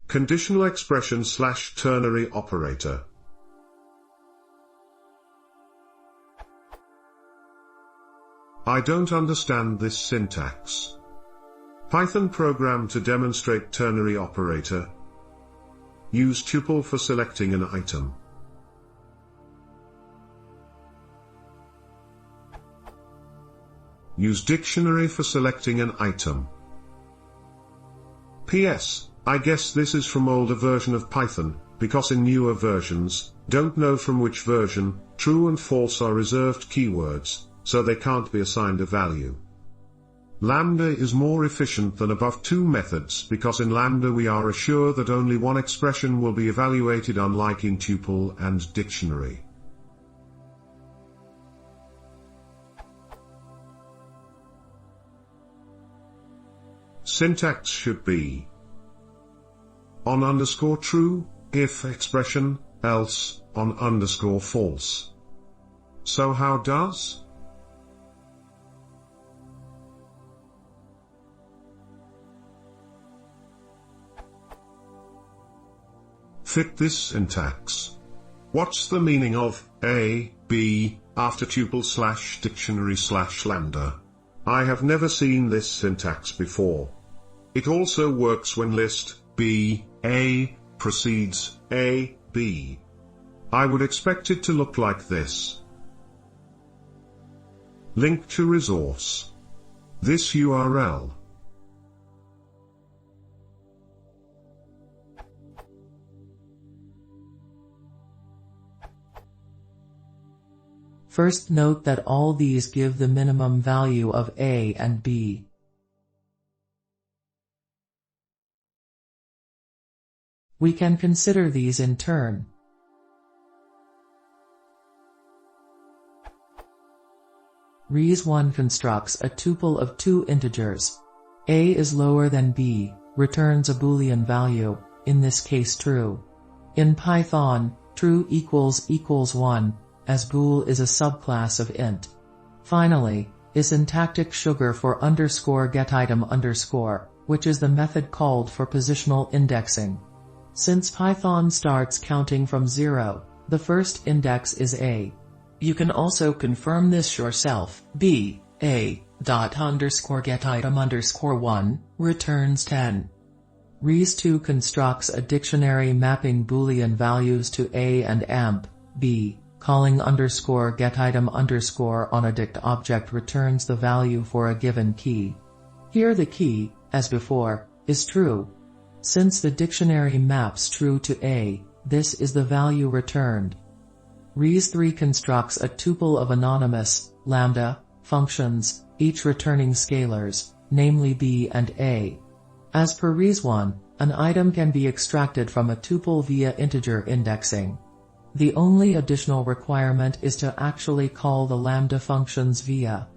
Conditional expression / ternary operator. I don't understand this syntax. Python program to demonstrate ternary operator. Use tuple for selecting an item. Use dictionary for selecting an item. PS, I guess this is from older version of Python, because in newer versions, don't know from which version, true and false are reserved keywords, so they can't be assigned a value. Lambda is more efficient than above two methods because in Lambda we are assured that only one expression will be evaluated, unlike in tuple and dictionary. Syntax should be on underscore true, if expression, else, on underscore false. So how does? Fit this syntax. What's the meaning of A, B, after tuple / dictionary / lambda? I have never seen this syntax before. It also works when list B, A, precedes A, B. I would expect it to look like this. Link to resource. This URL. First, note that all these give the minimum value of A and B. We can consider these in turn. Res1 constructs a tuple of two integers. A is lower than B, returns a Boolean value, in this case true. In Python, true equals 1, as bool is a subclass of int. Finally, is syntactic sugar for _getItem_, which is the method called for positional indexing. Since Python starts counting from 0, the first index is A. You can also confirm this yourself. B, A, ._getItem_1, returns 10. Res2 constructs a dictionary mapping Boolean values to A and amp, B, calling _getItem_ on a dict object returns the value for a given key. Here the key, as before, is true. Since the dictionary maps true to A, this is the value returned. Res3 constructs a tuple of anonymous, lambda, functions, each returning scalars, namely B and A. As per Res1, an item can be extracted from a tuple via integer indexing. The only additional requirement is to actually call the lambda functions via.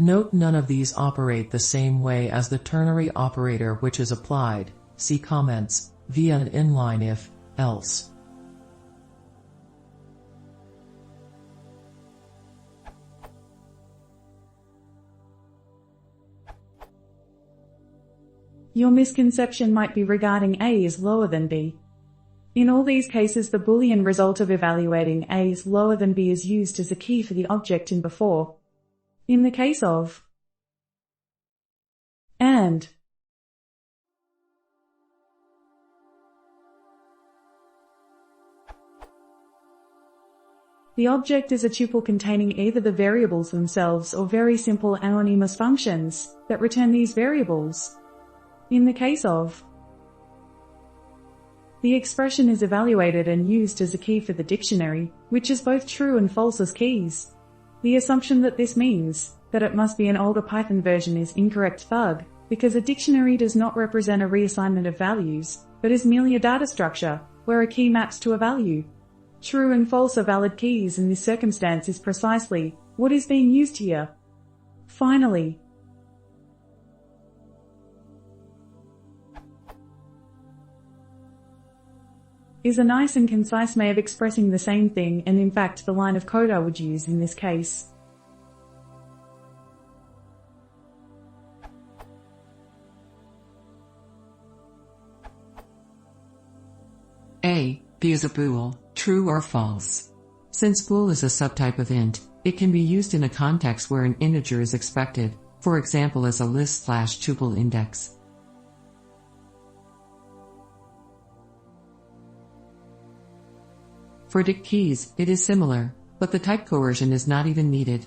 Note none of these operate the same way as the ternary operator which is applied, see comments, via an inline if, else. Your misconception might be regarding A is lower than B. In all these cases the Boolean result of evaluating A is lower than B is used as a key for the object in before. In the case of and, the object is a tuple containing either the variables themselves or very simple anonymous functions that return these variables. In the case of, the expression is evaluated and used as a key for the dictionary, which is both true and false as keys. The assumption that this means that it must be an older Python version is incorrect thug, because a dictionary does not represent a reassignment of values, but is merely a data structure, where a key maps to a value. True and false are valid keys, and this circumstance is precisely what is being used here. Finally, is a nice and concise way of expressing the same thing, and in fact the line of code I would use in this case. A. B is a bool, true or false. Since bool is a subtype of int, it can be used in a context where an integer is expected, for example as a list/tuple index. For dict keys, it is similar, but the type coercion is not even needed.